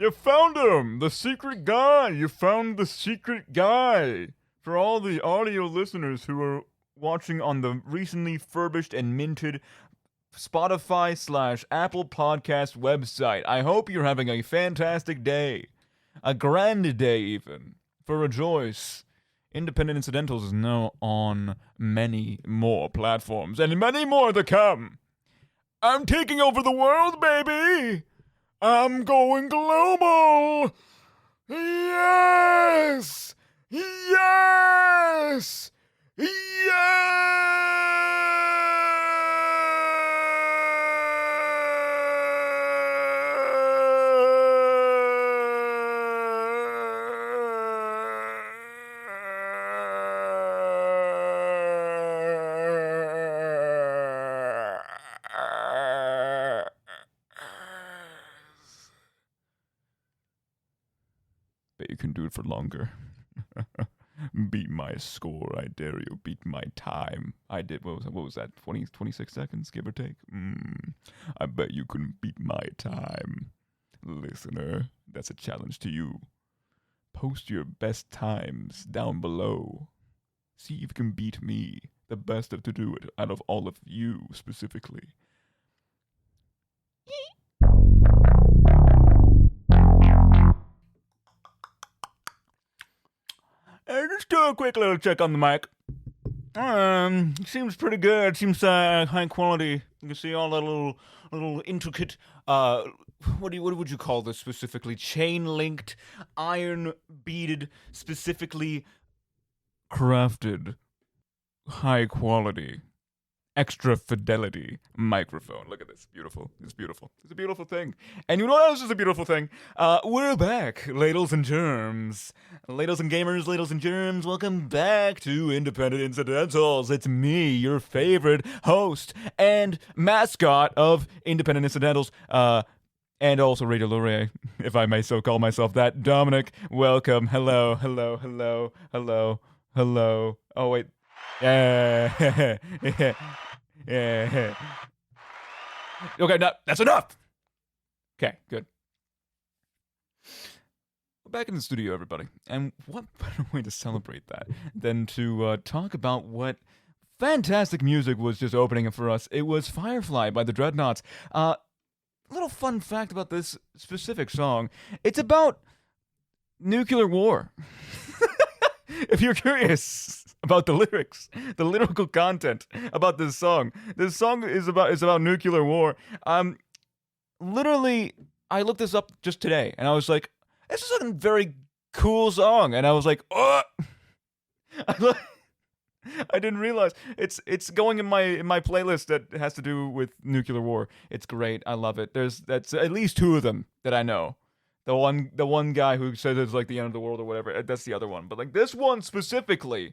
You found him! The secret guy! You found the secret guy! For all the audio listeners who are watching on the recently furbished and minted Spotify/Apple Podcast website, I hope you're having a fantastic day. A grand day, even. For rejoice. Independent Incidentals is now on many more platforms, and many more to come. I'm taking over the world, baby! I'm going global! Yes! Yes! Bet you can do it for longer. Beat my score, I dare you. Beat my time. I did, what was that, 26 seconds, give or take? I bet you couldn't beat my time. Listener, that's a challenge to you. Post your best times down below. See if you can beat me, the best to do it out of all of you specifically. Just do a quick little check on the mic. Seems pretty good. Seems high quality. You can see all the little intricate. What would you call this specifically? Chain linked, iron beaded, specifically crafted, high quality, extra fidelity microphone. Look at this. Beautiful. It's beautiful. It's a beautiful thing. And you know what else is a beautiful thing? We're back, ladles and germs. Ladles and gamers, ladles and germs, welcome back to Independent Incidentals. It's me, your favorite host and mascot of Independent Incidentals, and also Radio Laurier, if I may so call myself that. Dominick, welcome. Hello. Oh, wait. Yeah. Okay, no, that's enough. Okay, good. We're back in the studio, everybody. And what better way to celebrate that than to talk about what fantastic music was just opening for us. It was Firefly by the Dreadnoughts. Little fun fact about this specific song. It's about nuclear war. If you're curious about the lyrics, the lyrical content about this song is about nuclear war. Literally, I looked this up just today, and I was like, this is a very cool song, and I was like, oh, I didn't realize it's going in my playlist that has to do with nuclear war. It's great. I love it. That's at least two of them that I know. The one guy who says it's like the end of the world or whatever, that's the other one. But like this one specifically,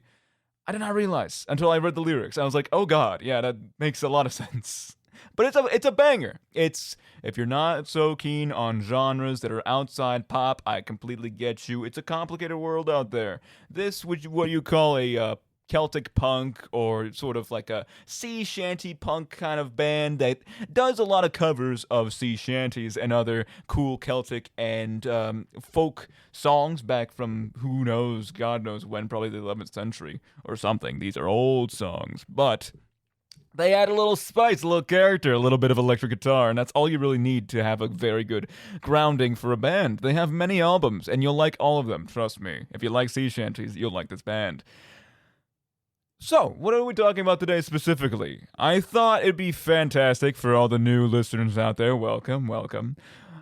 I did not realize until I read the lyrics. I was like, oh god, yeah, that makes a lot of sense. But it's a banger. It's, if you're not so keen on genres that are outside pop, I completely get you. It's a complicated world out there. This, what you call a Celtic punk or sort of like a sea shanty punk kind of band that does a lot of covers of sea shanties and other cool Celtic and folk songs back from who knows, God knows when, probably the 11th century or something. These are old songs, but they add a little spice, a little character, a little bit of electric guitar, and that's all you really need to have a very good grounding for a band. They have many albums, and you'll like all of them, trust me. If you like sea shanties, you'll like this band. So, what are we talking about today specifically? I thought it'd be fantastic for all the new listeners out there. Welcome.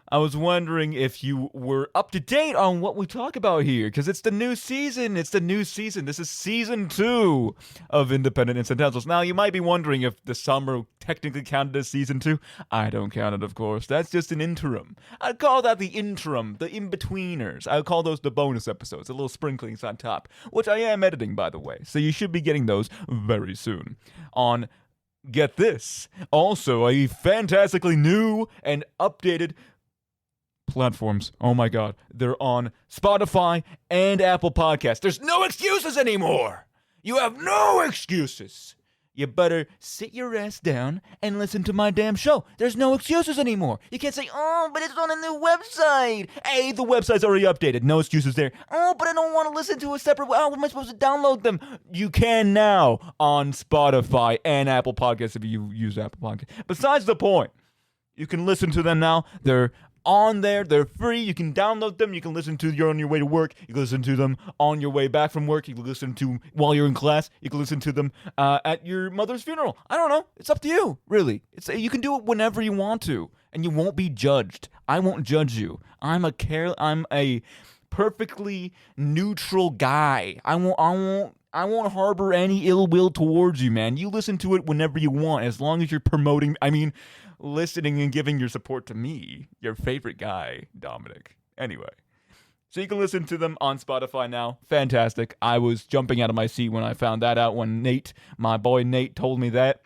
I was wondering if you were up to date on what we talk about here, because it's the new season. This is season 2 of Independent Incidentals. Now, you might be wondering if the summer technically counted as season 2. I don't count it, of course. That's just an interim. I'd call that the interim, the in-betweeners. I would call those the bonus episodes, the little sprinklings on top, which I am editing, by the way. So you should be getting those very soon on, get this, also a fantastically new and updated platforms. Oh my god, they're on Spotify and Apple Podcasts. There's no excuses anymore. You have no excuses. you better sit your ass down and listen to my damn show. There's no excuses anymore. You can't say, oh, but it's on a new website. Hey, the website's already updated. No excuses there. Oh, but I don't want to listen to a separate. How am I supposed to download them? You can now on Spotify and Apple Podcasts if you use Apple Podcasts. Besides the point, you can listen to them now. They're on there. They're free. You can download them. You can listen to them on your way to work. You can listen to them on your way back from work. You can listen to while you're in class. You can listen to them at your mother's funeral. I don't know. It's up to you, really. You can do it whenever you want to, and you won't be judged. I won't judge you. I'm a perfectly neutral guy. I won't harbor any ill will towards you, man. You listen to it whenever you want, as long as you're listening and giving your support to me, your favorite guy, Dominick. Anyway, so you can listen to them on Spotify now. Fantastic. I was jumping out of my seat when I found that out, when my boy Nate, told me that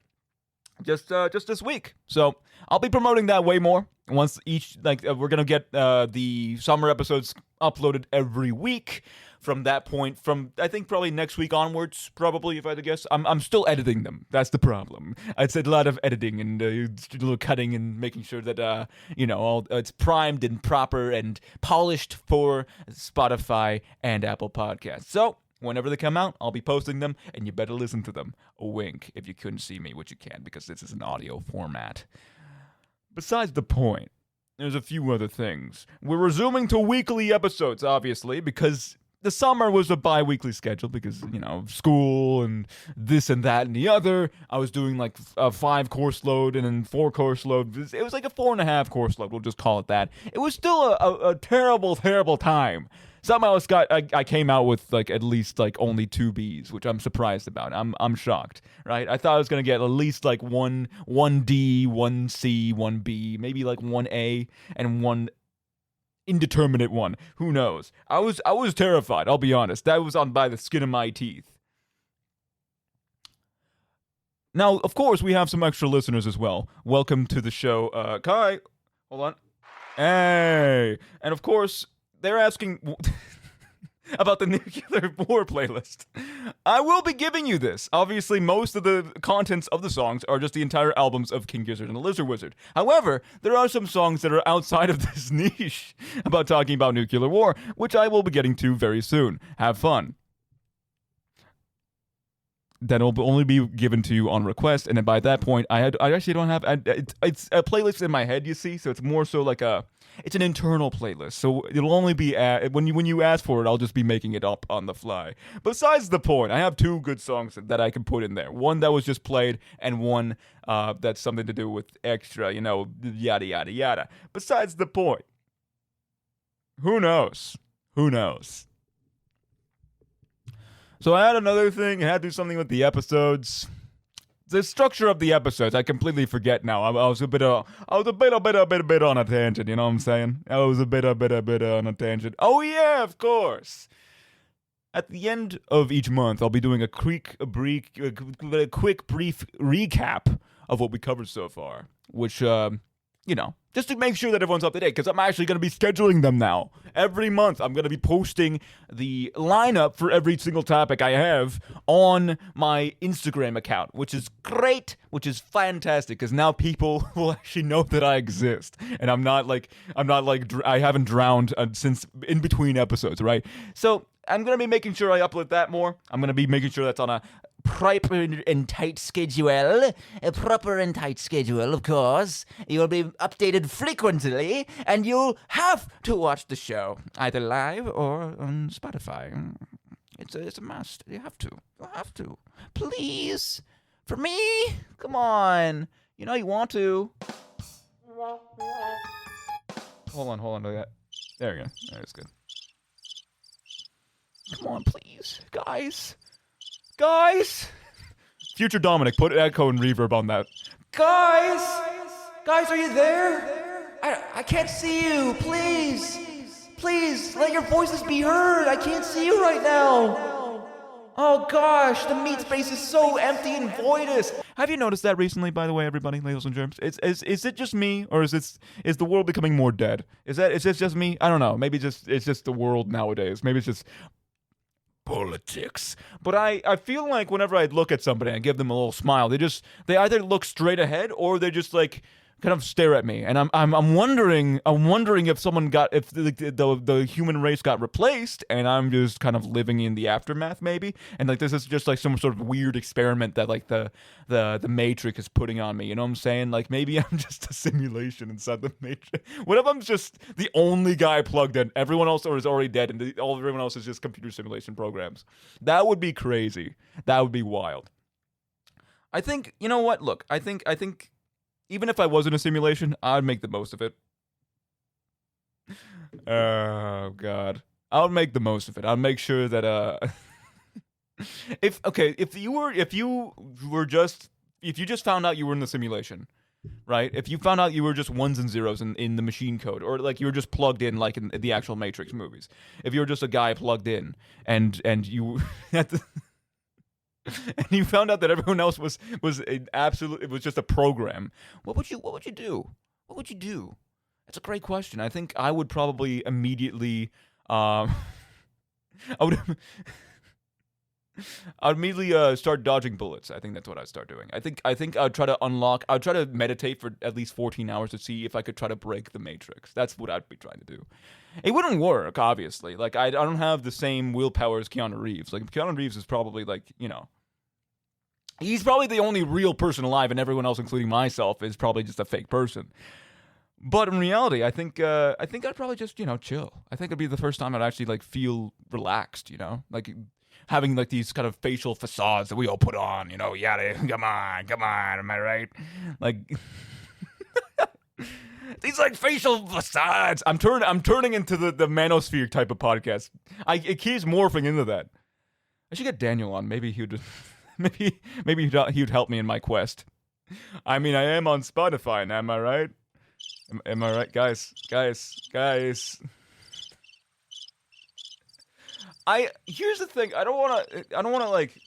just this week. So I'll be promoting that way more. Once we're going to get the summer episodes uploaded every week. From that point, I think probably next week onwards, probably, if I had to guess. I'm still editing them. That's the problem. It's a lot of editing and a little cutting and making sure that, it's primed and proper and polished for Spotify and Apple Podcasts. So, whenever they come out, I'll be posting them, and you better listen to them. A wink, if you couldn't see me, which you can, because this is an audio format. Besides the point, there's a few other things. We're resuming to weekly episodes, obviously, because the summer was a bi-weekly schedule because, school and this and that and the other. I was doing like a 5-course load and then 4-course load. It was like a 4.5-course load. We'll just call it that. It was still a terrible, terrible time. Somehow I came out with at least only 2 Bs, which I'm surprised about. I'm shocked, right? I thought I was gonna get at least one D, 1 C, 1 B, maybe 1 A and 1 indeterminate one. Who knows? I was terrified, I'll be honest. That was on by the skin of my teeth. Now, of course, we have some extra listeners as well. Welcome to the show. Kai, hold on. Hey. And of course, they're asking about the Nuclear War playlist. I will be giving you this. Obviously, most of the contents of the songs are just the entire albums of King Gizzard and the Lizard Wizard. However, there are some songs that are outside of this niche about talking about nuclear war, which I will be getting to very soon. Have fun. That will only be given to you on request, and then by that point, I actually don't have. It's a playlist in my head, you see, so it's more so it's an internal playlist. So it'll only be when you ask for it, I'll just be making it up on the fly. Besides the point, I have 2 good songs that I can put in there. One that was just played, and one that's something to do with extra, yada yada yada. Besides the point, who knows? Who knows? So I had another thing. I had to do something with the episodes. The structure of the episodes, I completely forget now. I was a bit on a tangent. You know what I'm saying? I was a bit on a tangent. Oh yeah, of course. At the end of each month, I'll be doing a quick brief recap of what we covered so far, which just to make sure that everyone's up to date, because I'm actually going to be scheduling them now. Every month, I'm going to be posting the lineup for every single topic I have on my Instagram account, which is great, which is fantastic, because now people will actually know that I exist, and I haven't drowned since in between episodes, right? So I'm going to be making sure I upload that more. I'm going to be making sure that's on a proper and tight schedule. A proper and tight schedule, of course. You'll be updated frequently, and you'll have to watch the show, either live or on Spotify. It's a must. You have to. You have to. Please. For me? Come on. You know you want to. Hold on. Look at that. There we go. That's good. Come on, please. Guys. Future Dominick, put echo and reverb on that. Guys, are you there? I can't see you. Please, let your voices be heard. I can't see you right now. Oh gosh, the meat space is so empty and voidous. Have you noticed that recently, by the way, everybody, ladies and germs? Is it just me, or is the world becoming more dead? Is this just me? I don't know. Maybe it's just the world nowadays. Maybe it's just politics. But I feel like whenever I look at somebody and give them a little smile, they either look straight ahead or they just like kind of stare at me, and I'm wondering if the human race got replaced, and I'm just kind of living in the aftermath maybe, and like this is just like some sort of weird experiment that like the Matrix is putting on me. You know what I'm saying? Like maybe I'm just a simulation inside the Matrix. What if I'm just the only guy plugged in? Everyone else is already dead, and everyone else is just computer simulation programs. That would be crazy. That would be wild. I think, you know what? Look, I think even if I was in a simulation, I'd make the most of it. Oh God, I would make the most of it. I'd make sure that if you just found out you were in the simulation, right? If you found out you were just ones and zeros in the machine code, or like you were just plugged in like in the actual Matrix movies, if you were just a guy plugged in and you had to. And you found out that everyone else was an absolute. It was just a program. What would you do? What would you do? That's a great question. I think I would probably immediately. I would. I'd immediately start dodging bullets. I think that's what I'd start doing. I think I'd try to unlock. I'd try to meditate for at least 14 hours to see if I could try to break the Matrix. That's what I'd be trying to do. It wouldn't work, obviously. Like I don't have the same willpower as Keanu Reeves. Like Keanu Reeves is probably like, you know, he's probably the only real person alive, and everyone else, including myself, is probably just a fake person. But in reality, I think I'd probably just, you know, chill. I think it'd be the first time I'd actually like feel relaxed, you know, like having like these kind of facial facades that we all put on, you know, yada, come on, am I right? Like these like facial facades. I'm turning into the manosphere type of podcast. It keeps morphing into that. I should get Daniel on. Maybe he would maybe he'd help me in my quest. I mean, I am on Spotify now, am I right? Am I right, guys? Here's the thing. I don't want to like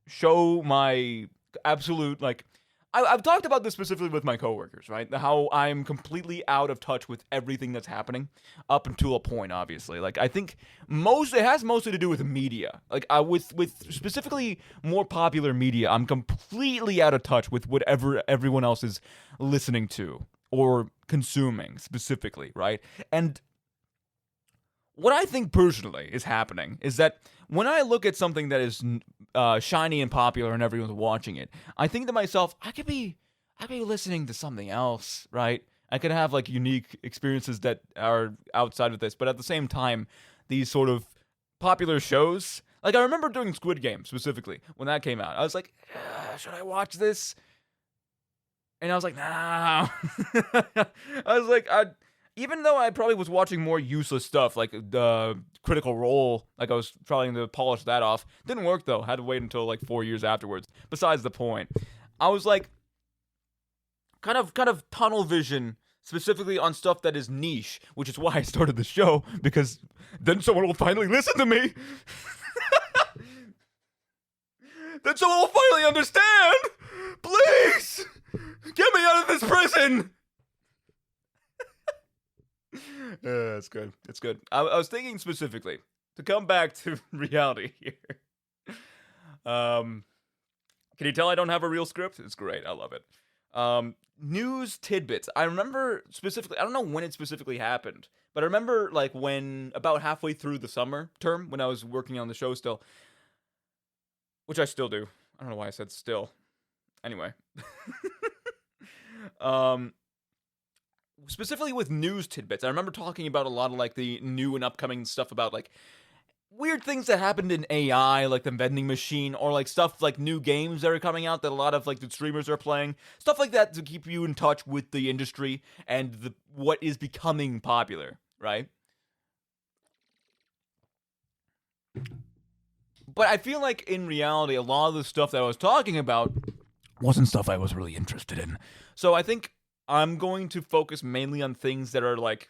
show my absolute like. I've talked about this specifically with my coworkers, right? How I'm completely out of touch with everything that's happening up until a point, obviously. Like I think it has mostly to do with media. Like with specifically more popular media, I'm completely out of touch with whatever everyone else is listening to or consuming specifically, right? And what I think personally is happening is that when I look at something that is shiny and popular and everyone's watching it, I think to myself, I could be listening to something else, right? I could have like unique experiences that are outside of this, but at the same time, these sort of popular shows, like I remember doing Squid Game specifically when that came out. I was like, should I watch this? And I was like, nah. I was like, even though I probably was watching more useless stuff, like the Critical Role, like I was trying to polish that off. Didn't work though. Had to wait until like 4 years afterwards. Besides the point, I was like, kind of tunnel vision, specifically on stuff that is niche, which is why I started the show, because then someone will finally listen to me. Then someone will finally understand. Please, get me out of this prison. It's good. It's good. I was thinking specifically to come back to reality here. Can you tell I don't have a real script? It's great. I love it. News tidbits. I remember specifically. I don't know when it specifically happened, but I remember like when about halfway through the summer term when I was working on the show still, which I still do. I don't know why I said still. Anyway. Specifically with news tidbits, I remember talking about a lot of like the new and upcoming stuff about like weird things that happened in AI, like the vending machine, or like stuff like new games that are coming out that a lot of like the streamers are playing, stuff like that to keep you in touch with the industry and what is becoming popular, right? But I feel like in reality, a lot of the stuff that I was talking about wasn't stuff I was really interested in. So I think I'm going to focus mainly on things that are like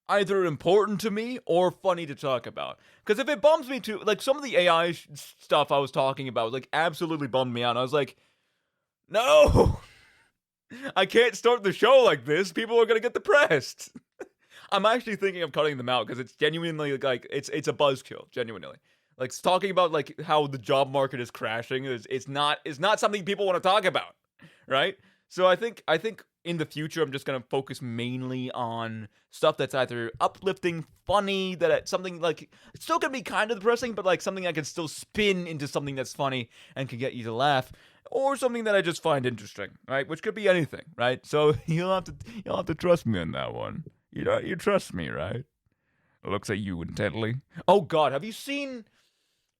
either important to me or funny to talk about. Because if it bums me too, like some of the AI stuff I was talking about, like absolutely bummed me out. I was like, no, I can't start the show like this. People are gonna get depressed. I'm actually thinking of cutting them out because it's genuinely like it's a buzzkill, genuinely. Like talking about like how the job market is crashing is not something people want to talk about, right? So I think in the future I'm just gonna focus mainly on stuff that's either uplifting, funny, something like it's still gonna be kind of depressing, but like something I can still spin into something that's funny and can get you to laugh, or something that I just find interesting, right? Which could be anything, right? So you'll have to trust me on that one. You trust me, right? Looks at you intently. Oh God, have you seen?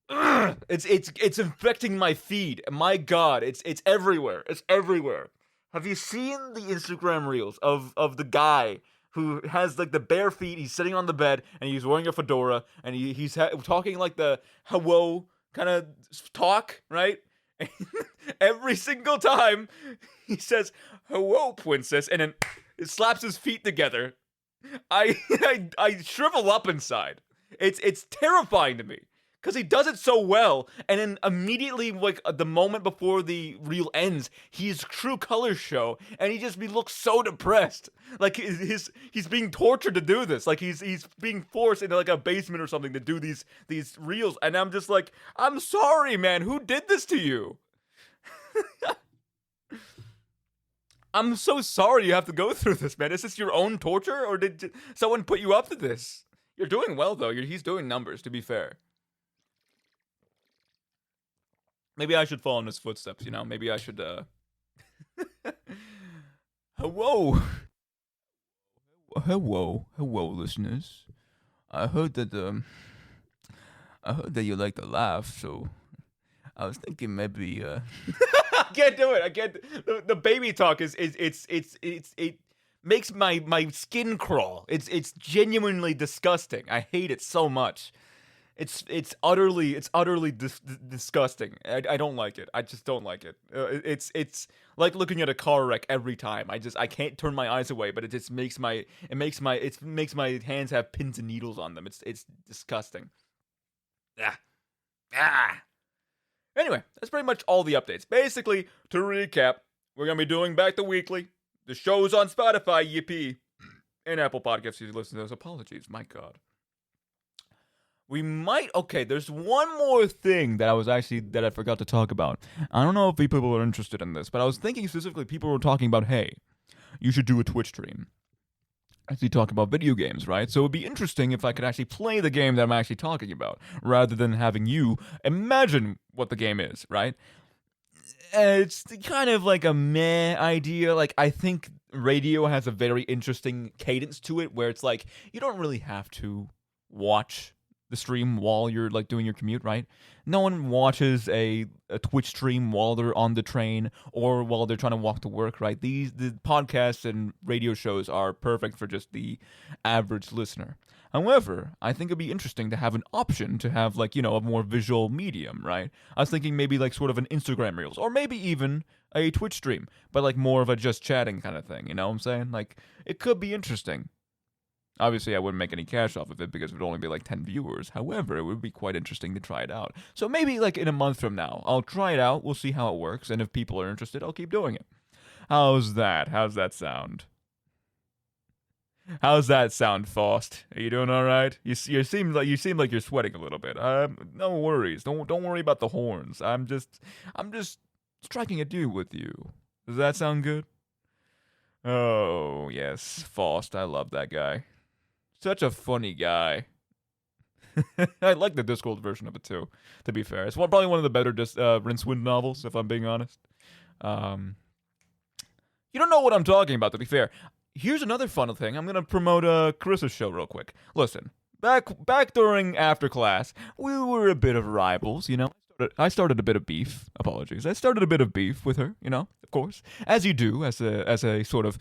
Ugh, it's infecting my feed. My God, it's everywhere. It's everywhere. Have you seen the Instagram reels of the guy who has like the bare feet? He's sitting on the bed and he's wearing a fedora and he's talking like the hello kind of talk, right? Every single time he says hello, princess, and then it slaps his feet together. I shrivel up inside. It's terrifying to me because he does it so well, and then immediately, like the moment before the reel ends, his true colors show, and he looks so depressed. Like he's being tortured to do this. Like he's being forced into like a basement or something to do these reels, and I'm just like, I'm sorry, man. Who did this to you? I'm so sorry you have to go through this, man. Is this your own torture, or did someone put you up to this? You're doing well, though. He's doing numbers, to be fair. Maybe I should follow in his footsteps, you know? Maybe I should, Hello! Hello, listeners. I heard that, you like to laugh, so I was thinking maybe, I can't do it. I can't. The baby talk it makes my skin crawl. It's genuinely disgusting. I hate it so much. It's utterly disgusting. I don't like it. I just don't like it. It's like looking at a car wreck every time. I can't turn my eyes away, but it just makes my hands have pins and needles on them. It's disgusting. Ah. Anyway, that's pretty much all the updates. Basically, to recap, we're going to be doing back to weekly. The show's on Spotify, yippee. And Apple Podcasts, you listen to those. Apologies, my God. There's one more thing that I forgot to talk about. I don't know if people are interested in this, but I was thinking specifically people were talking about, hey, you should do a Twitch stream. As we talk about video games, right? So it would be interesting if I could actually play the game that I'm actually talking about, rather than having you imagine what the game is, right? It's kind of like a meh idea. Like, I think radio has a very interesting cadence to it, where it's like, you don't really have to watch the stream while you're like doing your commute, right? No one watches a Twitch stream while they're on the train or while they're trying to walk to work, right? The podcasts and radio shows are perfect for just the average listener. However, I think it'd be interesting to have an option to have like, a more visual medium, right? I was thinking maybe like sort of an Instagram Reels, or maybe even a Twitch stream, but like more of a just chatting kind of thing, you know what I'm saying? Like, it could be interesting. Obviously, I wouldn't make any cash off of it because it would only be like 10 viewers. However, it would be quite interesting to try it out. So maybe like in a month from now, I'll try it out. We'll see how it works. And if people are interested, I'll keep doing it. How's that? How's that sound? How's that sound, Faust? Are you doing all right? You seem like you're sweating a little bit. No worries. Don't worry about the horns. I'm just striking a deal with you. Does that sound good? Oh yes, Faust. I love that guy. Such a funny guy. I like the Discworld version of it too, to be fair. It's probably one of the better Rincewind novels, if I'm being honest. You don't know what I'm talking about, to be fair. Here's another fun thing. I'm going to promote Carissa's show real quick. Listen, back during after class, we were a bit of rivals, you know? I started a bit of beef. Apologies. I started a bit of beef with her, of course, as you do, as a sort of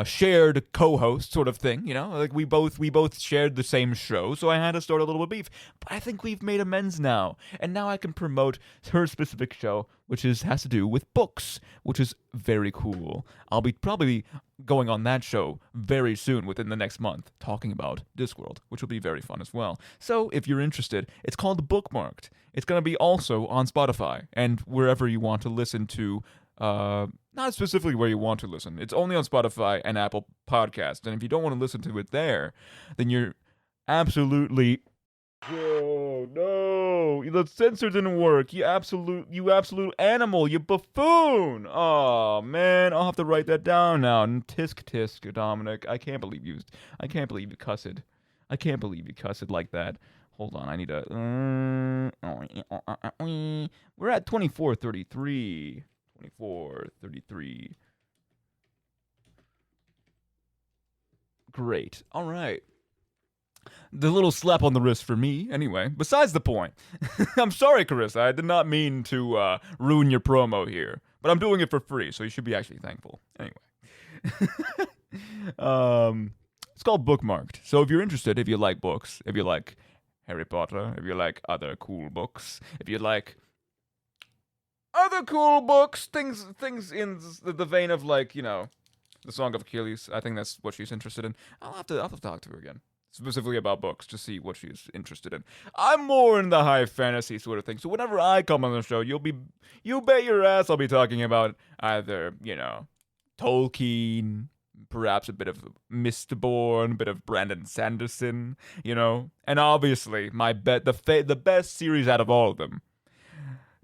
shared co-host sort of thing, like we both shared the same show, so I had to start a little bit of beef. But I think we've made amends now, and now I can promote her specific show, which has to do with books, which is very cool. I'll be probably going on that show very soon, within the next month, talking about Discworld, which will be very fun as well. So if you're interested, it's called Bookmarked. It's going to be also on Spotify and wherever you want to listen to, not specifically where you want to listen. It's only on Spotify and Apple Podcasts. And if you don't want to listen to it there, then you're absolutely... Oh, no. no, the sensor didn't work. You absolute animal, you buffoon. Oh man, I'll have to write that down now. Tisk tisk, Dominic. I can't believe you cussed. I can't believe you cussed like that. Hold on, I need to. We're at 24:33. 24:33. Great. All right. The little slap on the wrist for me, anyway. Besides the point. I'm sorry, Carissa. I did not mean to ruin your promo here. But I'm doing it for free, so you should be actually thankful. Anyway. It's called Bookmarked. So if you're interested, if you like books, if you like Harry Potter, if you like other cool books, if you like other cool books, things in the vein of, like, you know, the Song of Achilles. I think that's what she's interested in. I'll have to talk to her again. Specifically about books, to see what she's interested in. I'm more in the high fantasy sort of thing, so whenever I come on the show, you bet your ass I'll be talking about either, you know, Tolkien, perhaps a bit of Mistborn, a bit of Brandon Sanderson, you know, and obviously the best series out of all of them,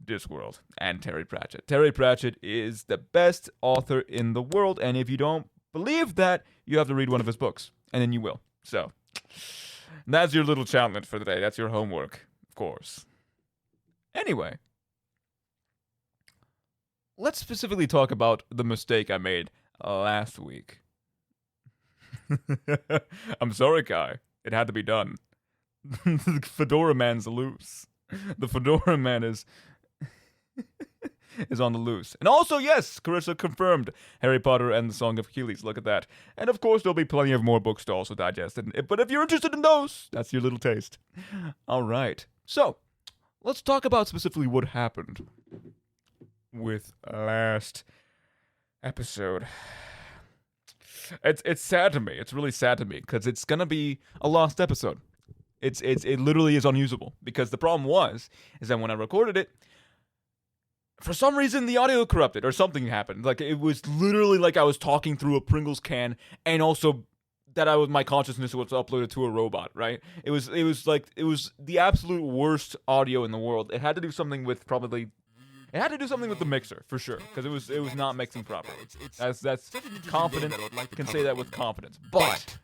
Discworld and Terry Pratchett. Terry Pratchett is the best author in the world, and if you don't believe that, you have to read one of his books, and then you will. So, that's your little challenge for the day. That's your homework, of course. Anyway, let's specifically talk about the mistake I made last week. I'm sorry, Kai. It had to be done. The Fedora Man's loose. The Fedora Man is on the loose. And also, yes, Carissa confirmed Harry Potter and the Song of Achilles. Look at that. And of course, there'll be plenty of more books to also digest. But if you're interested in those, that's your little taste. All right. So, let's talk about specifically what happened with last episode. It's sad to me. It's really sad to me because it's gonna be a lost episode. It literally is unusable because the problem is that when I recorded it, for some reason, the audio corrupted or something happened. Like, it was literally like I was talking through a Pringles can, and also that my consciousness was uploaded to a robot, right? It was the absolute worst audio in the world. It had to do something with the mixer, for sure, because it was not mixing properly. That's confident. I can say that with confidence. But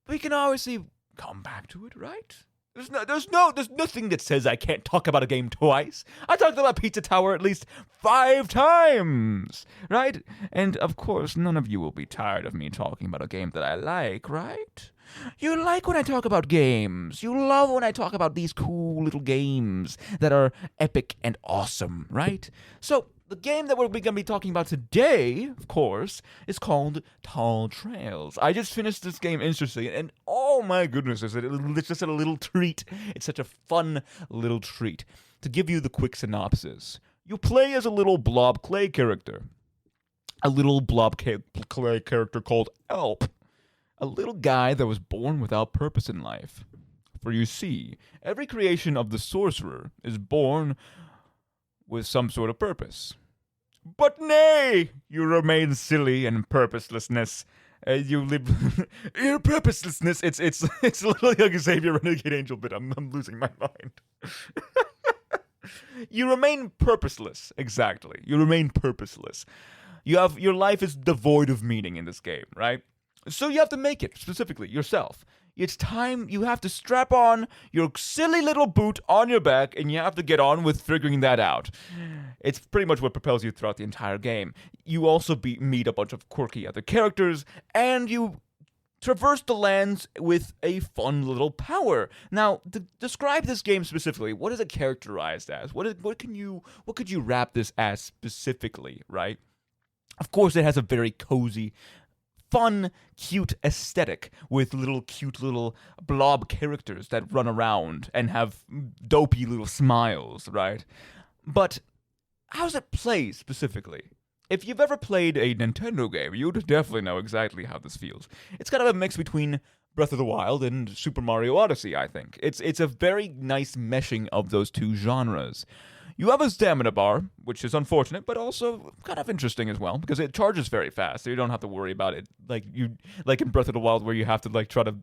we can obviously come back to it, right? There's nothing that says I can't talk about a game twice. I talked about Pizza Tower at least 5 times, right? And of course, none of you will be tired of me talking about a game that I like, right? You like when I talk about games. You love when I talk about these cool little games that are epic and awesome, right? So, the game that we're going to be talking about today, of course, is called Tall Trails. I just finished this game instantly, and oh my goodness, it's just a little treat. It's such a fun little treat. To give you the quick synopsis, you play as a little blob clay character. A little blob clay character called Elp. A little guy that was born without purpose in life. For you see, every creation of the sorcerer is born with some sort of purpose. But nay, you remain silly and purposelessness. You live your purposelessness. It's literally like a Xavier Renegade Angel bit. I'm losing my mind. You remain purposeless. Exactly. You remain purposeless. Your life is devoid of meaning in this game, right? So you have to make it, specifically, yourself. It's time you have to strap on your silly little boot on your back, and you have to get on with figuring that out. It's pretty much what propels you throughout the entire game. You also meet a bunch of quirky other characters, and you traverse the lands with a fun little power. Now, to describe this game specifically, what is it characterized as? What could you wrap this as specifically, right? Of course, it has a very cozy, fun, cute aesthetic with cute little blob characters that run around and have dopey little smiles, right? But how does it play specifically? If you've ever played a Nintendo game, you'd definitely know exactly how this feels. It's kind of a mix between Breath of the Wild and Super Mario Odyssey, I think. It's a very nice meshing of those two genres. You have a stamina bar, which is unfortunate, but also kind of interesting as well, because it charges very fast, so you don't have to worry about it like in Breath of the Wild, where you have to try to.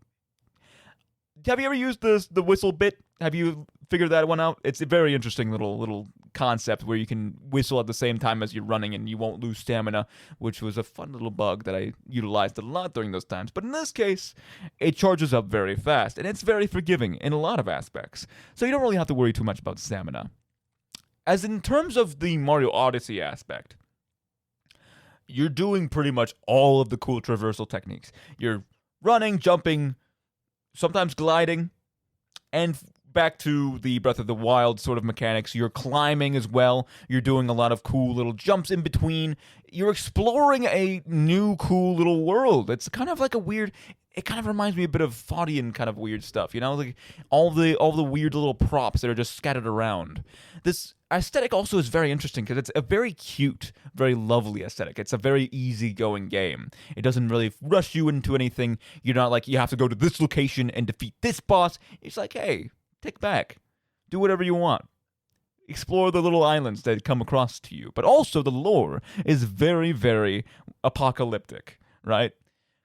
Have you ever used the whistle bit? Have you figure that one out? It's a very interesting little concept where you can whistle at the same time as you're running and you won't lose stamina, which was a fun little bug that I utilized a lot during those times. But in this case, it charges up very fast, and it's very forgiving in a lot of aspects. So you don't really have to worry too much about stamina. As in terms of the Mario Odyssey aspect, you're doing pretty much all of the cool traversal techniques. You're running, jumping, sometimes gliding, and back to the Breath of the Wild sort of mechanics, you're climbing as well. You're doing a lot of cool little jumps in between. You're exploring a new cool little world. It's kind of like a weird... It kind of reminds me a bit of Faudian kind of weird stuff, you know, like all the weird little props that are just scattered around. This aesthetic also is very interesting because it's a very cute, very lovely aesthetic. It's a very easygoing game. It doesn't really rush you into anything. You're not like you have to go to this location and defeat this boss. It's like, hey, take back, do whatever you want. Explore the little islands that come across to you. But also the lore is very, very apocalyptic, right?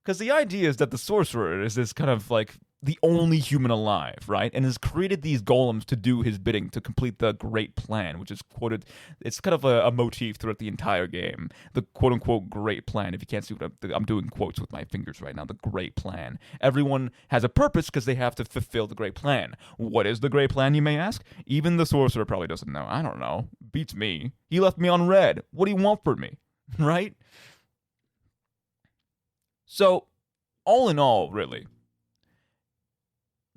Because the idea is that the sorcerer is this kind of like the only human alive, right? And has created these golems to do his bidding, to complete the great plan, which is quoted. It's kind of a motif throughout the entire game. The quote-unquote great plan. If you can't see what I'm doing quotes with my fingers right now. The great plan. Everyone has a purpose because they have to fulfill the great plan. What is the great plan, you may ask? Even the sorcerer probably doesn't know. I don't know. Beats me. He left me on red. What do you want from me? Right? So, all in all, really,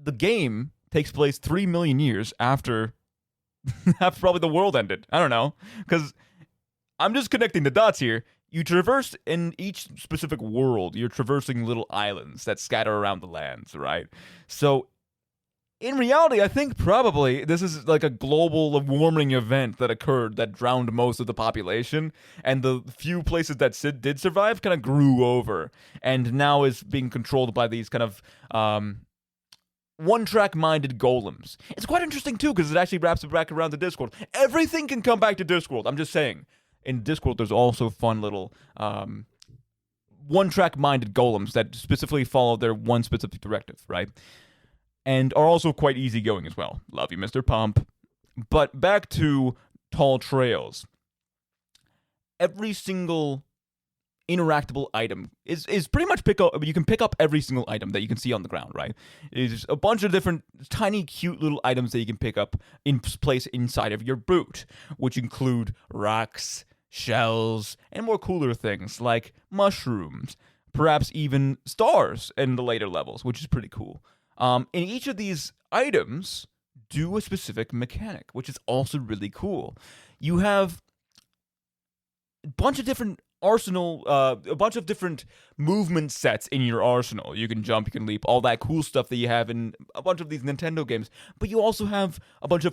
the game takes place 3 million years after probably the world ended. I don't know, because I'm just connecting the dots here. You traverse in each specific world, you're traversing little islands that scatter around the lands, right? So, in reality, I think probably this is like a global warming event that occurred that drowned most of the population, and the few places that did survive kind of grew over, and now is being controlled by these kind of one-track-minded golems. It's quite interesting, too, because it actually wraps it back around to Discworld. Everything can come back to Discworld, I'm just saying. In Discworld, there's also fun little one-track-minded golems that specifically follow their one specific directive, right? And are also quite easygoing as well. Love you, Mr. Pump. But back to Tall Trails. Every single interactable item is pretty much you can pick up every single item that you can see on the ground, right? There's a bunch of different tiny cute little items that you can pick up in place inside of your boot, which include rocks, shells, and more cooler things like mushrooms, perhaps even stars in the later levels, which is pretty cool. And each of these items do a specific mechanic, which is also really cool. You have a bunch of different a bunch of different movement sets in your arsenal. You can jump, you can leap, all that cool stuff that you have in a bunch of these Nintendo games. But you also have a bunch of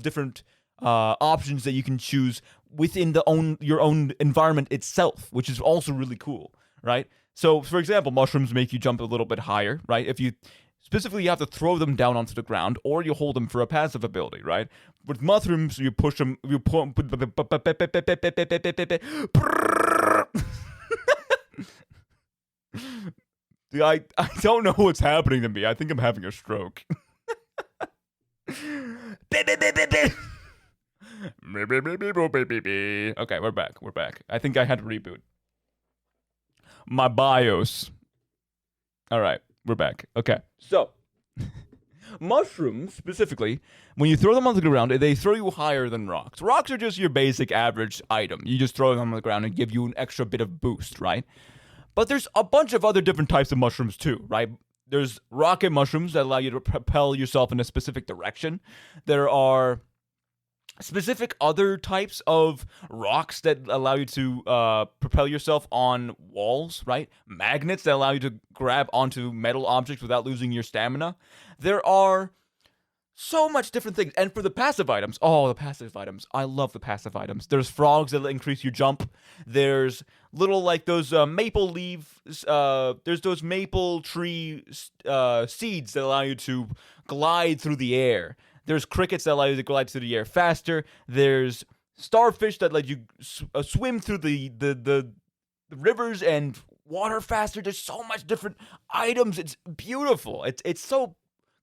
different options that you can choose within your own environment itself, which is also really cool, right? So, for example, mushrooms make you jump a little bit higher, right? If you specifically, you have to throw them down onto the ground, or you hold them for a passive ability, right? With mushrooms, you push them. I don't know what's happening to me. I think I'm having a stroke. Okay, we're back. I think I had to reboot my BIOS. All right, we're back. Okay, so mushrooms specifically, when you throw them on the ground, they throw you higher than rocks. Rocks are just your basic average item. You just throw them on the ground and give you an extra bit of boost, right? But there's a bunch of other different types of mushrooms too, right? There's rocket mushrooms that allow you to propel yourself in a specific direction. There are specific other types of rocks that allow you to propel yourself on walls, right? Magnets that allow you to grab onto metal objects without losing your stamina. There are so much different things. And for the passive items, the passive items. I love the passive items. There's frogs that increase your jump. There's little, like, those maple leaves. There's those maple tree seeds that allow you to glide through the air. There's crickets that allow you to glide through the air faster. There's starfish that let you swim through the rivers and water faster. There's so much different items. It's beautiful. It's so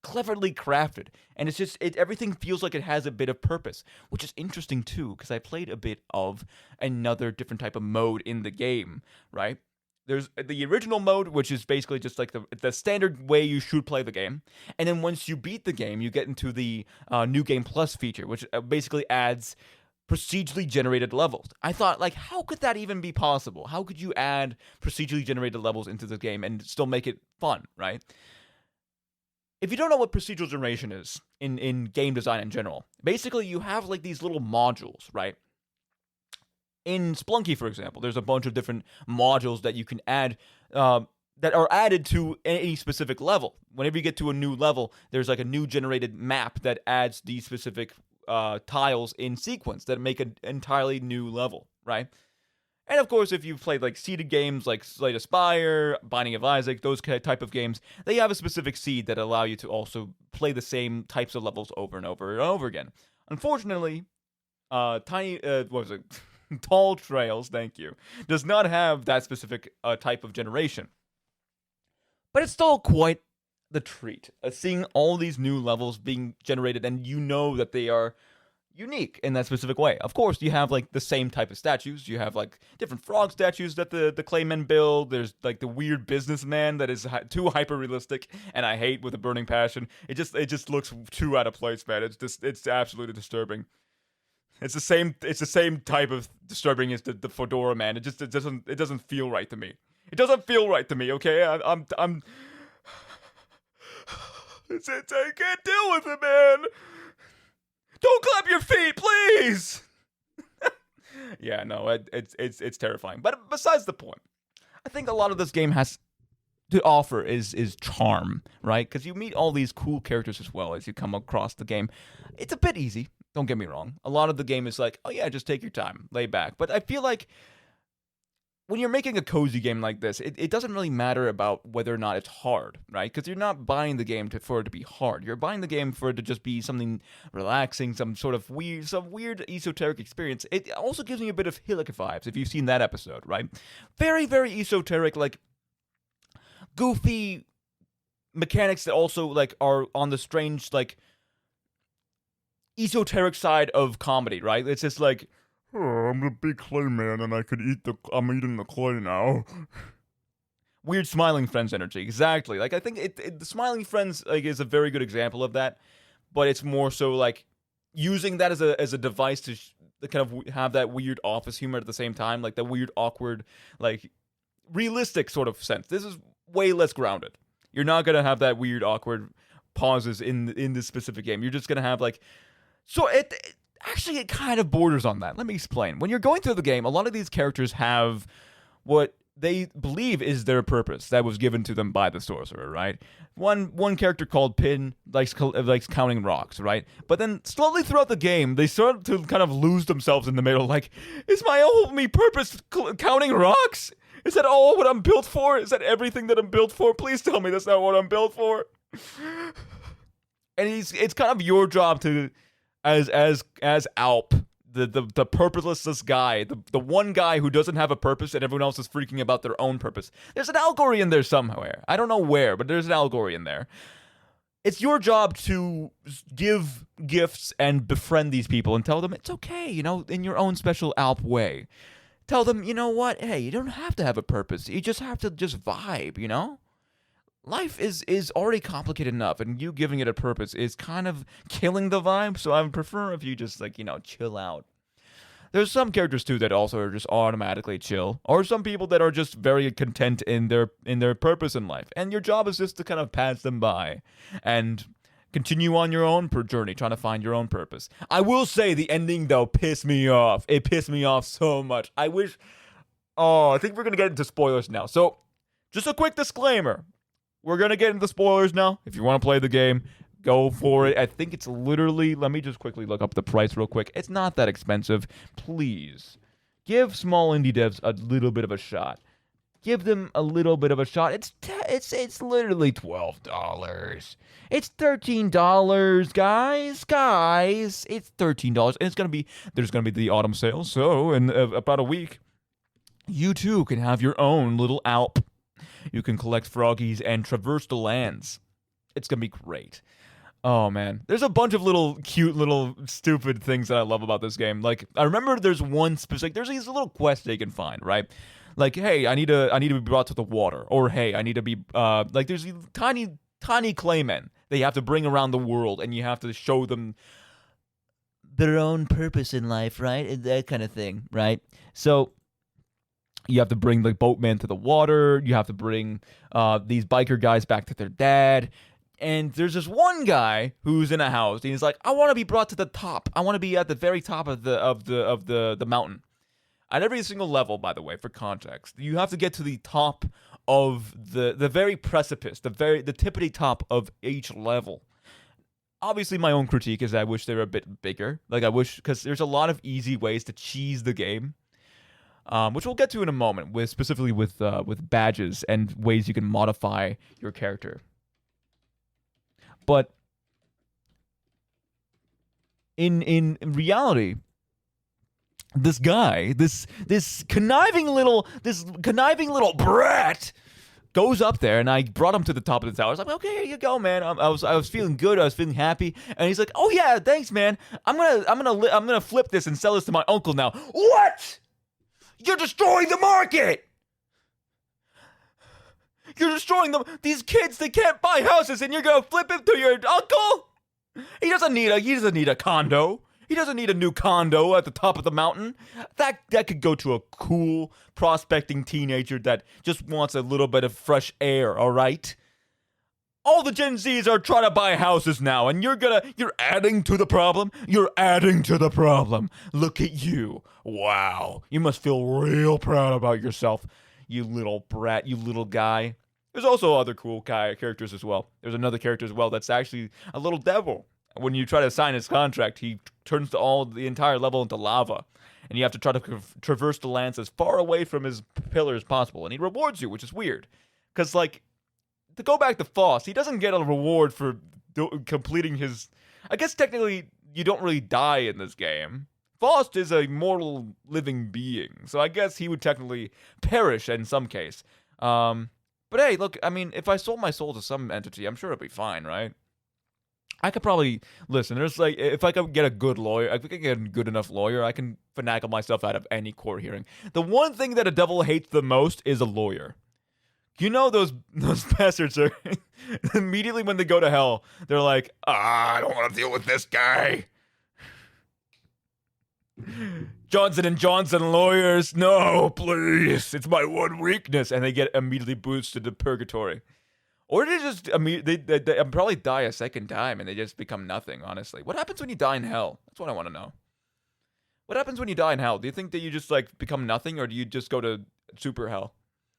cleverly crafted, and it's just everything feels like it has a bit of purpose, which is interesting too, because I played a bit of another different type of mode in the game, right? There's the original mode, which is basically just like the standard way you should play the game. And then once you beat the game, you get into the New Game Plus feature, which basically adds procedurally generated levels. I thought, like, how could that even be possible? How could you add procedurally generated levels into the game and still make it fun, right? If you don't know what procedural generation is in game design in general, basically you have like these little modules, right? In Splunky, for example, there's a bunch of different modules that you can add that are added to any specific level. Whenever you get to a new level, there's like a new generated map that adds these specific tiles in sequence that make an entirely new level, right? And of course, if you've played like seeded games like Slay the Spire, Binding of Isaac, those type of games, they have a specific seed that allow you to also play the same types of levels over and over and over again. Unfortunately, Tall Trails, thank you, does not have that specific type of generation. But it's still quite the treat, seeing all these new levels being generated, and you know that they are unique in that specific way. Of course, you have like the same type of statues. You have like different frog statues that the Claymen build. There's like the weird businessman that is too hyper realistic, and I hate with a burning passion. It just looks too out of place, man. It's absolutely disturbing. It's the same type of disturbing as the fedora man. It doesn't feel right to me. It doesn't feel right to me. Okay, I can't deal with it, man. Don't clap your feet, please. Yeah, no, it's terrifying. But besides the point, I think a lot of this game has to offer is charm, right? Because you meet all these cool characters as well as you come across the game. It's a bit easy. Don't get me wrong. A lot of the game is like, oh yeah, just take your time, lay back. But I feel like when you're making a cozy game like this, it doesn't really matter about whether or not it's hard, right? Because you're not buying the game for it to be hard. You're buying the game for it to just be something relaxing, some weird esoteric experience. It also gives me a bit of Hillick vibes, if you've seen that episode, right? Very, very esoteric, like goofy mechanics that also like are on the strange, like esoteric side of comedy, right? It's just like, oh, I'm the big clay man and I'm eating the clay now. Weird Smiling Friends energy, exactly. Like, I think the Smiling Friends like is a very good example of that, but it's more so like using that as a device to kind of have that weird office humor at the same time, like the weird, awkward, like realistic sort of sense. This is way less grounded. You're not gonna have that weird, awkward pauses in this specific game. You're just gonna have like, so it kind of borders on that. Let me explain. When you're going through the game, a lot of these characters have what they believe is their purpose that was given to them by the sorcerer, right? One character called Pin likes counting rocks, right? But then slowly throughout the game, they start to kind of lose themselves in the middle. Like, is my only purpose counting rocks? Is that all what I'm built for? Is that everything that I'm built for? Please tell me that's not what I'm built for. And it's kind of your job to, as Alp, the purposeless guy, the one guy who doesn't have a purpose and everyone else is freaking about their own purpose. There's an allegory in there somewhere. I don't know where, but there's an allegory in there. It's your job to give gifts and befriend these people and tell them it's okay, in your own special Alp way. Tell them, you know what? Hey, you don't have to have a purpose. You just have to just vibe, Life is already complicated enough, and you giving it a purpose is kind of killing the vibe, so I would prefer if you just, chill out. There's some characters, too, that also are just automatically chill, or some people that are just very content in their purpose in life, and your job is just to kind of pass them by, and continue on your own journey, trying to find your own purpose. I will say the ending, though, pissed me off. It pissed me off so much. I think we're going to get into spoilers now, so just a quick disclaimer. We're going to get into spoilers now. If you want to play the game, go for it. I think it's literally, let me just quickly look up the price real quick. It's not that expensive. Please, give small indie devs a little bit of a shot. Give them a little bit of a shot. It's literally $12. It's $13, guys. It's $13. And there's going to be the autumn sale. So in about a week, you too can have your own little Alp. You can collect froggies and traverse the lands. It's gonna be great. Oh man, there's a bunch of little cute, little stupid things that I love about this game. Like I remember there's one specific. There's these little quests they can find, right? Like, hey, I need to be brought to the water, or hey, I need to be like there's these tiny claymen they have to bring around the world, and you have to show them their own purpose in life, right? That kind of thing, right? So you have to bring the boatman to the water. You have to bring these biker guys back to their dad. And there's this one guy who's in a house, and he's like, "I want to be brought to the top. I want to be at the very top of the mountain." At every single level, by the way, for context, you have to get to the top of the very precipice, the tippity top of each level. Obviously, my own critique is I wish they were a bit bigger. Like I wish, because there's a lot of easy ways to cheese the game. Which we'll get to in a moment, specifically with badges and ways you can modify your character. But in reality, this guy, this conniving little brat, goes up there, and I brought him to the top of the tower. I was like, okay, here you go, man. I was feeling good. I was feeling happy, and he's like, oh yeah, thanks, man. I'm gonna flip this and sell this to my uncle now. What? You're destroying the market! You're destroying them. These kids, they can't buy houses, and you're gonna flip it to your uncle? He doesn't need a condo. He doesn't need a new condo at the top of the mountain. That could go to a cool prospecting teenager that just wants a little bit of fresh air, all right? All the Gen Zs are trying to buy houses now, and you're adding to the problem? You're adding to the problem. Look at you. Wow. You must feel real proud about yourself, you little brat, you little guy. There's also other cool characters as well. There's another character as well that's actually a little devil. When you try to sign his contract, he turns the entire level into lava. And you have to try to traverse the lands as far away from his pillar as possible. And he rewards you, which is weird. Because, like, to go back to Faust, he doesn't get a reward for completing his... I guess technically you don't really die in this game. Faust is a mortal living being, so I guess he would technically perish in some case. But hey, look, I mean, if I sold my soul to some entity, I'm sure it'd be fine, right? I could probably... Listen, there's like... If I could get a good lawyer, if I could get a good enough lawyer, I can finagle myself out of any court hearing. The one thing that a devil hates the most is a lawyer. You know those bastards are... immediately when they go to hell, they're like, I don't want to deal with this guy. Johnson & Johnson lawyers, no, please. It's my one weakness. And they get immediately boosted to purgatory. Or they just they probably die a second time and they just become nothing, honestly. What happens when you die in hell? That's what I want to know. What happens when you die in hell? Do you think that you just, like, become nothing, or do you just go to super hell?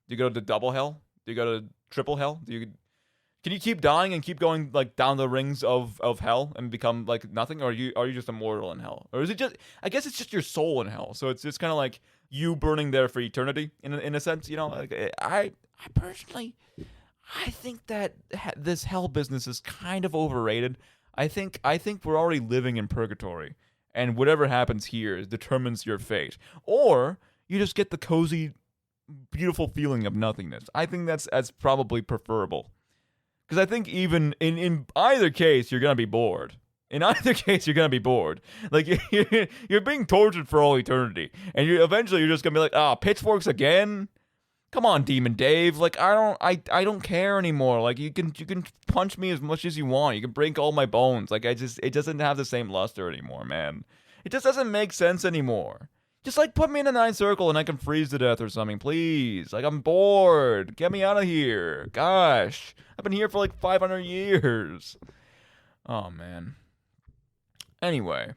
Do you go to double hell? Do you go to triple hell? Can you keep dying and keep going, like, down the rings of hell and become, like, nothing? Or are you just immortal in hell? Or is it just... I guess it's just your soul in hell. So it's just kind of like you burning there for eternity, in a sense, you know? Like, I personally... I think that this hell business is kind of overrated. I think we're already living in purgatory, and whatever happens here determines your fate. Or you just get the cozy, beautiful feeling of nothingness. I think that's probably preferable. Because I think even in either case, you're going to be bored. In either case, you're going to be bored. Like, you're being tortured for all eternity. And eventually you're just going to be like, pitchforks again? Come on, Demon Dave. Like, I don't care anymore. Like, you can punch me as much as you want. You can break all my bones. Like, it doesn't have the same luster anymore, man. It just doesn't make sense anymore. Just, like, put me in a 9 circle and I can freeze to death or something, please. Like, I'm bored. Get me out of here. Gosh. I've been here for, like, 500 years. Oh, man. Anyway.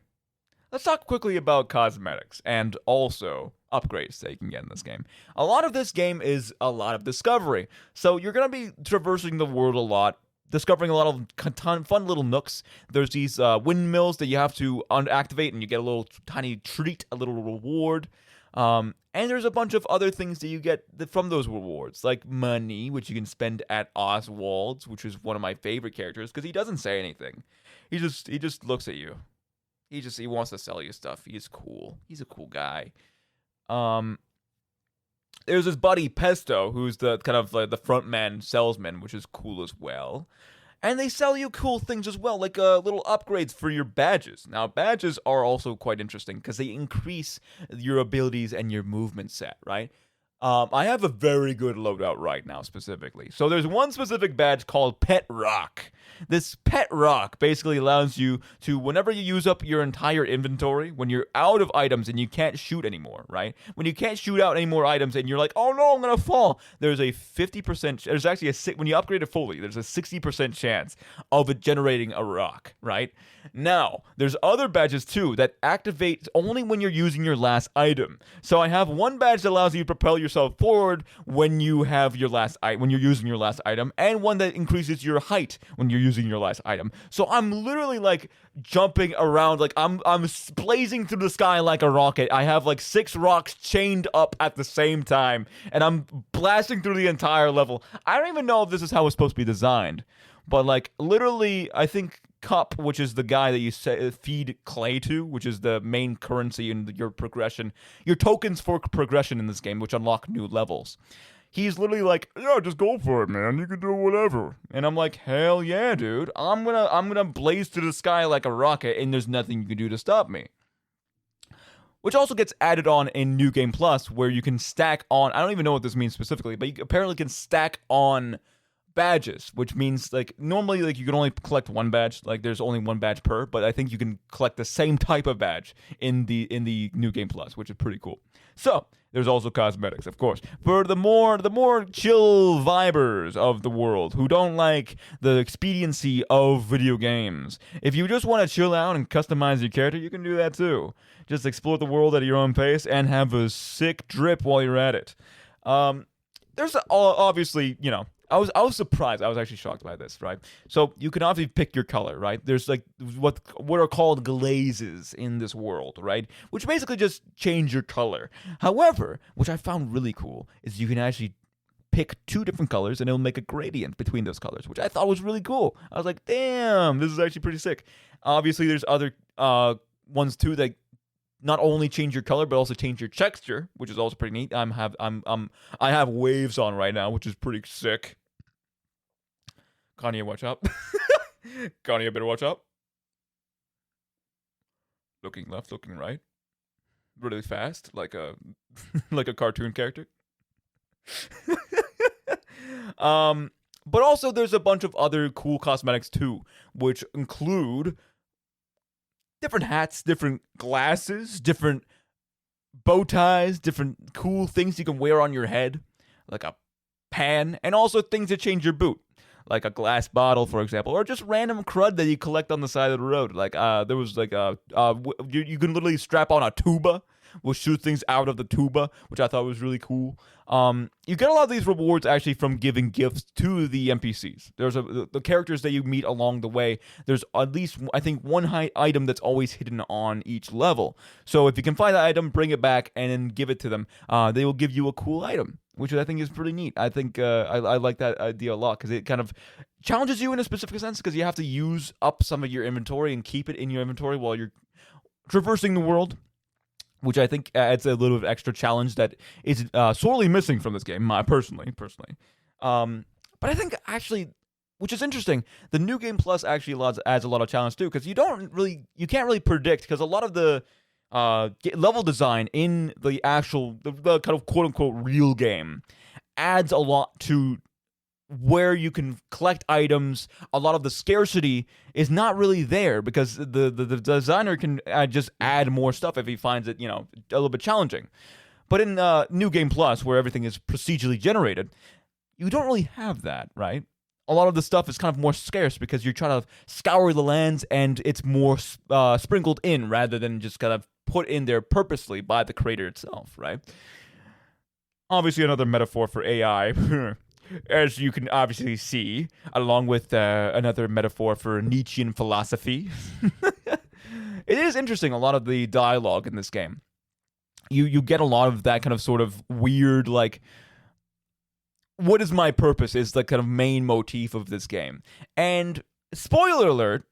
Let's talk quickly about cosmetics and also upgrades that you can get in this game. A lot of this game is a lot of discovery. So you're going to be traversing the world a lot, discovering a lot of fun little nooks. There's these windmills that you have to activate, and you get a little tiny treat, a little reward. And there's a bunch of other things that you get from those rewards, like money, which you can spend at Oswald's, which is one of my favorite characters, because he doesn't say anything. He just looks at you. He wants to sell you stuff. He's cool. He's a cool guy. There's his buddy Pesto, who's the kind of like the front man salesman, which is cool as well. And they sell you cool things as well, like little upgrades for your badges. Now, badges are also quite interesting because they increase your abilities and your movement set, right? I have a very good loadout right now, specifically. So there's one specific badge called Pet Rock. This Pet Rock basically allows you to, whenever you use up your entire inventory, when you're out of items and you can't shoot anymore, right? When you can't shoot out any more items and you're like, oh no, I'm gonna fall. There's a 50%. There's actually when you upgrade it fully, there's a 60% chance of it generating a rock, right? Now, there's other badges too that activate only when you're using your last item. So I have one badge that allows you to propel yourself forward when you have your when you're using your last item, and one that increases your height when you're using your last item. So I'm literally like jumping around, like I'm blazing through the sky like a rocket. I have like 6 rocks chained up at the same time, and I'm blasting through the entire level. I don't even know if this is how it's supposed to be designed, but like literally, I think Cup, which is the guy that you feed clay to, which is the main currency in your progression, your tokens for progression in this game, which unlock new levels. He's literally like, yeah, just go for it, man. You can do whatever. And I'm like, hell yeah, dude. I'm gonna blaze through the sky like a rocket, and there's nothing you can do to stop me. Which also gets added on in New Game Plus, where you can stack on. I don't even know what this means specifically, but you apparently can stack on badges, which means like normally like you can only collect one badge, like there's only one badge per, but I think you can collect the same type of badge in the New Game Plus, which is pretty cool. So there's also cosmetics, of course, for the more chill vibers of the world who don't like the expediency of video games. If you just want to chill out and customize your character, you can do that too. Just explore the world at your own pace and have a sick drip while you're at it. There's obviously, you know, I was surprised. I was actually shocked by this, right? So you can obviously pick your color, right? There's like what are called glazes in this world, right? Which basically just change your color. However, which I found really cool is you can actually pick 2 different colors and it'll make a gradient between those colors, which I thought was really cool. I was like, damn, this is actually pretty sick. Obviously, there's other ones too that not only change your color but also change your texture, which is also pretty neat. I have waves on right now, which is pretty sick. Kanye, watch out. Kanye, better watch out. Looking left, looking right. Really fast, like a like a cartoon character. But also there's a bunch of other cool cosmetics too, which include different hats, different glasses, different bow ties, different cool things you can wear on your head, like a pan, and also things that change your boot, like a glass bottle, for example, or just random crud that you collect on the side of the road. Like there was like you can literally strap on a tuba, which shoots things out of the tuba, which I thought was really cool. You get a lot of these rewards actually from giving gifts to the NPCs. There's the characters that you meet along the way. There's at least, I think, one item that's always hidden on each level. So if you can find that item, bring it back, and then give it to them. They will give you a cool item, which I think is pretty neat. I think I like that idea a lot because it kind of challenges you in a specific sense because you have to use up some of your inventory and keep it in your inventory while you're traversing the world, which I think adds a little bit of extra challenge that is sorely missing from this game, personally. But I think actually, which is interesting, the New Game Plus actually adds a lot of challenge too, because you can't really predict, because a lot of the level design in the kind of quote unquote real game adds a lot to where you can collect items. A lot of the scarcity is not really there because the designer can just add more stuff if he finds it, a little bit challenging. But in New Game Plus, where everything is procedurally generated, you don't really have that, right? A lot of the stuff is kind of more scarce because you're trying to scour the lands and it's more sprinkled in rather than just kind of put in there purposely by the creator itself, right? Obviously, another metaphor for AI. As you can obviously see, along with another metaphor for Nietzschean philosophy. It is interesting, a lot of the dialogue in this game. You get a lot of that kind of sort of weird, like, what is my purpose is the kind of main motif of this game. And spoiler alert,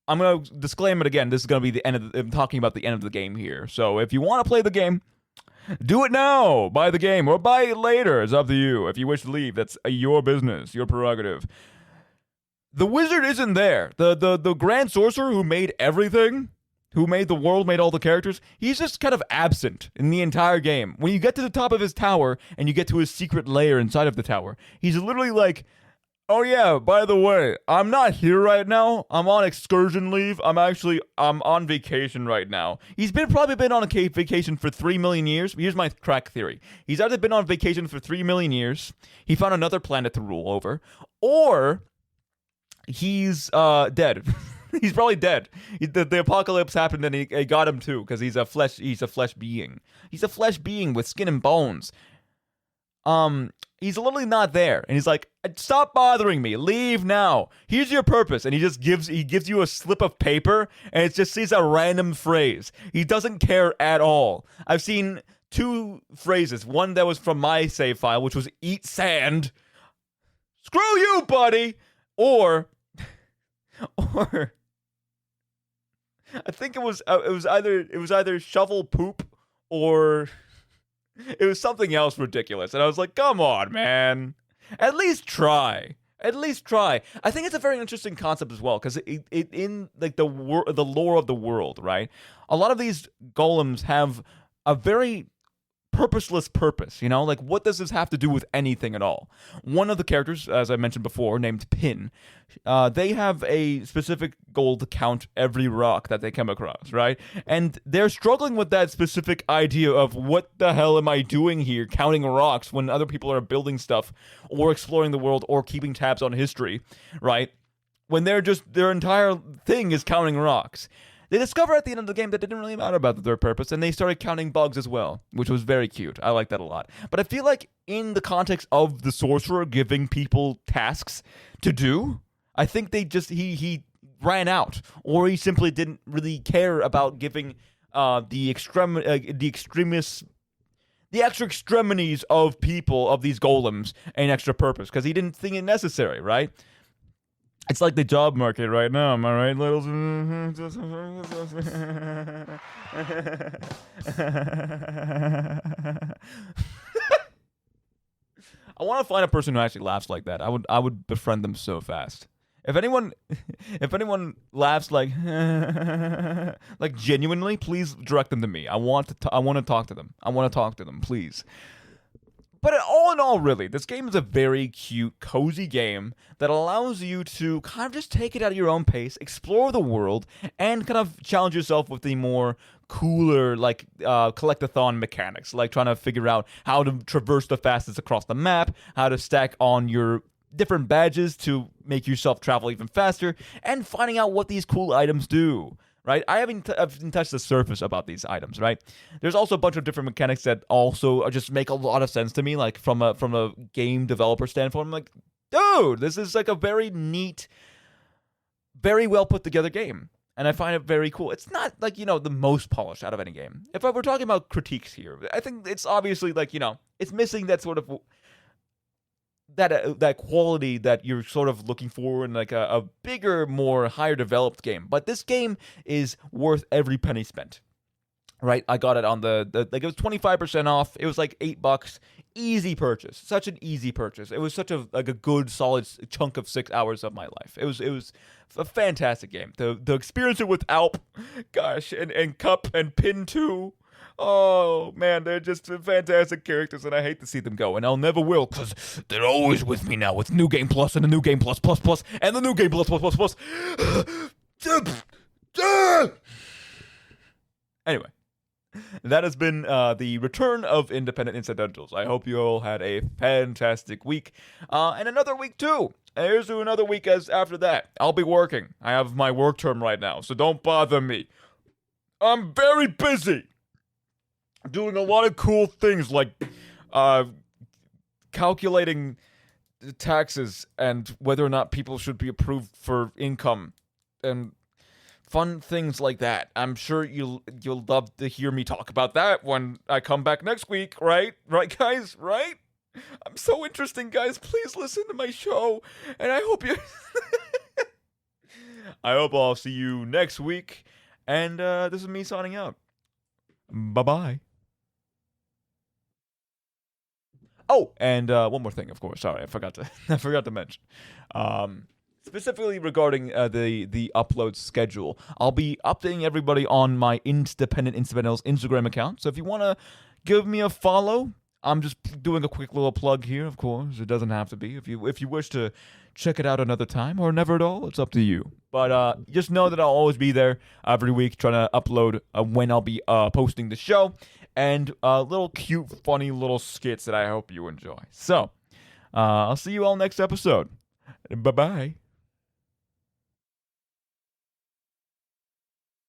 I'm going to disclaim it again. This is going to be the end of I'm talking about the end of the game here. So if you want to play the game, do it now. Buy the game or buy it later. It's up to you. If you wish to leave, that's your business, your prerogative. The wizard isn't there. The grand sorcerer who made everything, who made the world, made all the characters, he's just kind of absent in the entire game. When you get to the top of his tower and you get to his secret lair inside of the tower, he's literally like, oh yeah, by the way, I'm not here right now. I'm on excursion leave. I'm on vacation right now. He's probably been on a vacation for 3 million years. Here's my crack theory. He's either been on vacation for 3 million years, he found another planet to rule over, or he's dead. He's probably dead. The apocalypse happened and it got him too, because he's a flesh being. He's a flesh being with skin and bones. He's literally not there, and he's like, "Stop bothering me. Leave now. Here's your purpose." And he gives you a slip of paper, and it just says a random phrase. He doesn't care at all. I've seen 2 phrases. One that was from my save file, which was "eat sand." Screw you, buddy. Or I think it was either shovel poop or it was something else ridiculous. And I was like, come on, man. At least try. At least try. I think it's a very interesting concept as well, because it in like the lore of the world, right? A lot of these golems have a very purposeless purpose, you know? Like, what does this have to do with anything at all? One of the characters, as I mentioned before, named Pin, they have a specific goal to count every rock that they come across, right? And they're struggling with that specific idea of, what the hell am I doing here counting rocks when other people are building stuff or exploring the world or keeping tabs on history, right? When their entire thing is counting rocks. They discover at the end of the game that it didn't really matter about their purpose, and they started counting bugs as well, which was very cute. I like that a lot. But I feel like in the context of the sorcerer giving people tasks to do, I think they just he ran out, or he simply didn't really care about giving the extra extremities of people, of these golems, an extra purpose, because he didn't think it necessary, right? It's like the job market right now, am I right, Littles? I want to find a person who actually laughs like that. I would befriend them so fast. If anyone laughs like like genuinely, please direct them to me. I want to talk to them. I want to talk to them, please. But all in all, really, this game is a very cute, cozy game that allows you to kind of just take it at your own pace, explore the world, and kind of challenge yourself with the more cooler, like, collectathon mechanics, like trying to figure out how to traverse the fastest across the map, how to stack on your different badges to make yourself travel even faster, and finding out what these cool items do. Right? I haven't touched the surface about these items, right? There's also a bunch of different mechanics that also just make a lot of sense to me, like from a game developer standpoint. I'm like, dude, this is like a very neat, very well put together game. And I find it very cool. It's not like, the most polished out of any game. If I were talking about critiques here, I think it's obviously like, it's missing that sort of that quality that you're sort of looking for in like a bigger, more higher developed game. But this game is worth every penny spent. Right? I got it on the like, it was 25% off. It was like $8. Easy purchase. Such an easy purchase. It was such a good solid chunk of 6 hours of my life. It was a fantastic game. To experience it with Alp, gosh, and Cup and Pin 2. Oh, man, they're just fantastic characters, and I hate to see them go, and I'll never will, because they're always with me now with New Game Plus and the New Game Plus Plus Plus and the New Game Plus Plus Plus Plus. Anyway, that has been the return of Independent Incidentals. I hope you all had a fantastic week, and another week, too. Here's to another week after that. I'll be working. I have my work term right now, so don't bother me. I'm very busy. Doing a lot of cool things like calculating taxes and whether or not people should be approved for income and fun things like that. I'm sure you'll love to hear me talk about that when I come back next week, right? Right, guys? Right? I'm so interesting, guys. Please listen to my show, and I hope you... I hope I'll see you next week, and this is me signing out. Bye-bye. Oh, and one more thing, of course. Sorry, I forgot to mention. specifically regarding the upload schedule. I'll be updating everybody on my Independent Incidentals Instagram account. So if you want to give me a follow, I'm just doing a quick little plug here. Of course, it doesn't have to be. If you wish to check it out another time or never at all, it's up to you. But just know that I'll always be there every week trying to upload when I'll be posting the show, and little cute, funny little skits that I hope you enjoy. So I'll see you all next episode. Bye-bye.